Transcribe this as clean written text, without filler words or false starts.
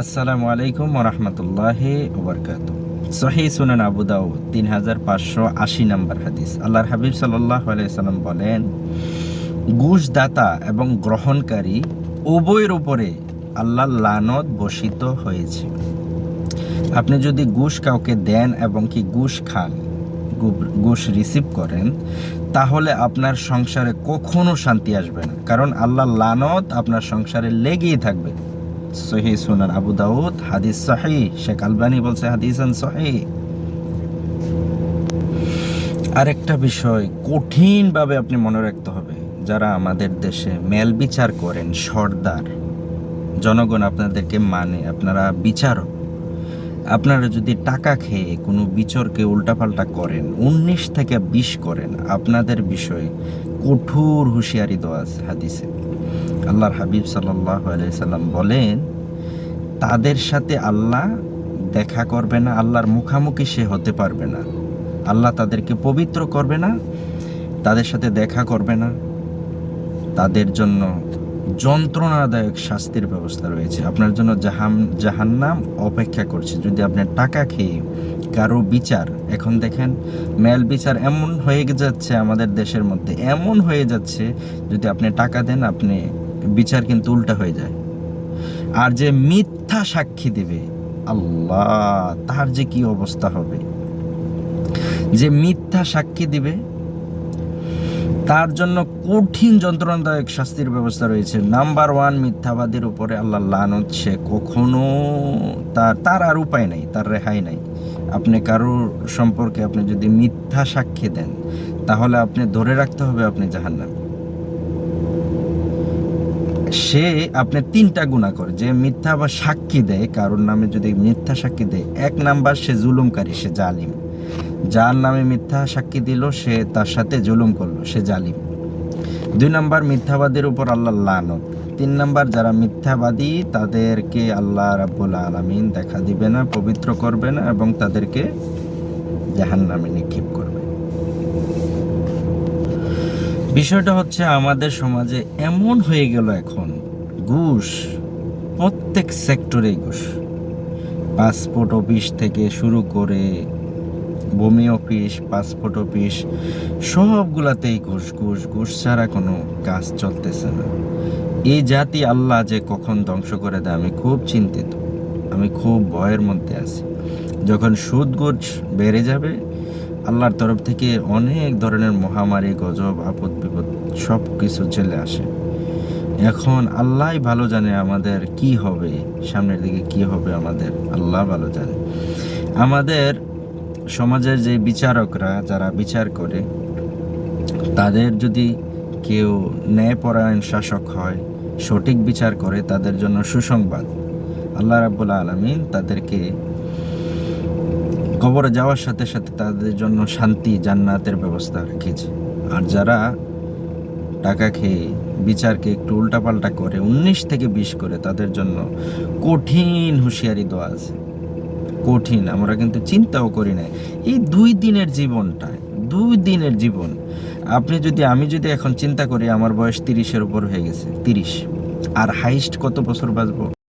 আসসালামু আলাইকুম ওয়া রাহমাতুল্লাহি ওয়া বারাকাতুহু। সহিহ সুনান আবু দাউদ 3580 নম্বর হাদিস। আল্লাহর হাবিব সাল্লাল্লাহু আলাইহি সাল্লাম বলেন, ঘুষদাতা এবং গ্রহণকারী উভয়ের উপরে আল্লাহর লানত বর্ষিত হয়েছে। আপনি যদি ঘুষ কাউকে দেন এবং কি ঘুষ খান, ঘুষ রিসিভ করেন, তাহলে আপনার সংসারে কখনো শান্তি আসবে না, কারণ আল্লাহর লানত আপনার সংসারে লেগেই থাকবে। সহিহ সুনান আবু দাউদ, হাদিস সহিহ। শেখ আলবানী বলছে হাদিসান সহিহ। আরেকটা বিষয় কঠিনভাবে আপনি মনে রাখতে হবে, যারা আমাদের দেশে মেল বিচার করেন, সর্দার, জনগণ আপনাদেরকে মানে, আপনারা বিচারক, আপনারা যদি টাকা খেয়ে কোনো বিচারকে উল্টাপাল্টা করেন, 19 থেকে 20 করেন, আপনাদের বিষয়ে কঠোর হুঁশিয়ারি দেওয়া আছে হাদিসে। আল্লাহর হাবিব সাল্লাল্লাহু আলাইহি সাল্লাম বলেন, তাদের সাথে আল্লাহ দেখা করবে না, আল্লাহর মুখামুখি সে হতে পারবে না, আল্লাহ তাদেরকে পবিত্র করবে না, তাদের সাথে দেখা করবে না, তাদের জন্য যন্ত্রণাদায়ক শাস্তির ব্যবস্থা রয়েছে। আপনার জন্য জাহান্নাম অপেক্ষা করছে যদি আপনি টাকা খেয়ে কারো বিচার। এখন দেখেন মেল বিচার এমন হয়ে যাচ্ছে আমাদের দেশের মধ্যে, এমন হয়ে যাচ্ছে যদি আপনি টাকা দেন, আপনি বিচার কিন্তু উল্টা হয়ে যায়। আর যে মিথ্যা সাক্ষী দিবে, আল্লাহ, তার যে কি অবস্থা হবে। যে মিথ্যা সাক্ষী দিবে তার জন্য কঠিন যন্ত্রণাদায়ক শাস্তির ব্যবস্থা রয়েছে। নাম্বার 1, মিথ্যাবাদীর উপরে আল্লাহ লানত। সে কখনো তার আর উপায় নাই, তার রেহাই নাই। আপনি কারোর সম্পর্কে আপনি যদি মিথ্যা সাক্ষী দেন, তাহলে আপনি ধরে রাখতে হবে আপনি জাহান্নামী। সে আপনি 3টা গুনাহ করে, যে মিথ্যা বা সাক্ষী দেয়, কারোর নামে যদি মিথ্যা সাক্ষী দেয়, 1 নাম্বার সে জুলুমকারী, সে জালিম। যার নামে মিথ্যা সাক্ষী দিল, সে তার সাথে জুলুম করলো, সে জালিম। 2 নাম্বার, মিথ্যাবাদীর উপর আল্লাহ লানত। 3 নাম্বার, যারা মিথ্যাবাদী তাদেরকে আল্লাহ রাব্বুল আলামিন দেখা দিবে না, পবিত্র করবে না, এবং তাদেরকে জাহান্নামে নিক্ষেপ করবে। বিষয়টা হচ্ছে আমাদের সমাজে এমন হয়ে গেল এখন, ঘুষ প্রত্যেক সেক্টরে ঘুষ। পাসপোর্ট অফিস থেকে শুরু করে ভূমি অফিস, পাসপোর্ট অফিস, সবগুলাতেই ঘুষ ঘুষ ঘুষ ছাড়া কোনো কাজ চলতেছে না। এই জাতি আল্লাহ যে কখন ধ্বংস করে দেয় আমি খুব চিন্তিত, আমি খুব ভয়ের মধ্যে আছি। যখন সুদ ঘুষ বেড়ে যাবে, আল্লাহর তরফ থেকে অনেক ধরনের মহামারী, গজব, আপদ বিপদ সব কিছু চলে আসে। এখন আল্লাহ ভালো জানে আমাদের কি হবে, সামনের দিকে কি হবে আমাদের আল্লাহ ভালো জানে। আমাদের সমাজের যে বিচারকরা, যারা বিচার করে, তাদের যদি কেউ ন্যায়পরায়ণ শাসক হয়, সঠিক বিচার করে, তাদের জন্য সুসংবাদ। আল্লাহ রাব্বুল আলামিন তাদেরকে কবরে যাওয়ার সাথে সাথে তাদের জন্য শান্তি, জান্নাতের ব্যবস্থা রেখেছে। আর যারা টাকা খেয়ে বিচারকে একটু উল্টাপাল্টা করে, 19 থেকে 20 করে, তাদের জন্য কঠিন হুঁশিয়ারি দেওয়া আছে। কঠিন, আমরা কিন্তু চিন্তাও করি না। এই 2 দিনের জীবনটা, 2 দিনের জীবন, আমি যদি এখন চিন্তা করি, আমার বয়স 30-এর উপর হয়ে গেছে, 30, আর হাইস্ট কত বছর বাঁচবো?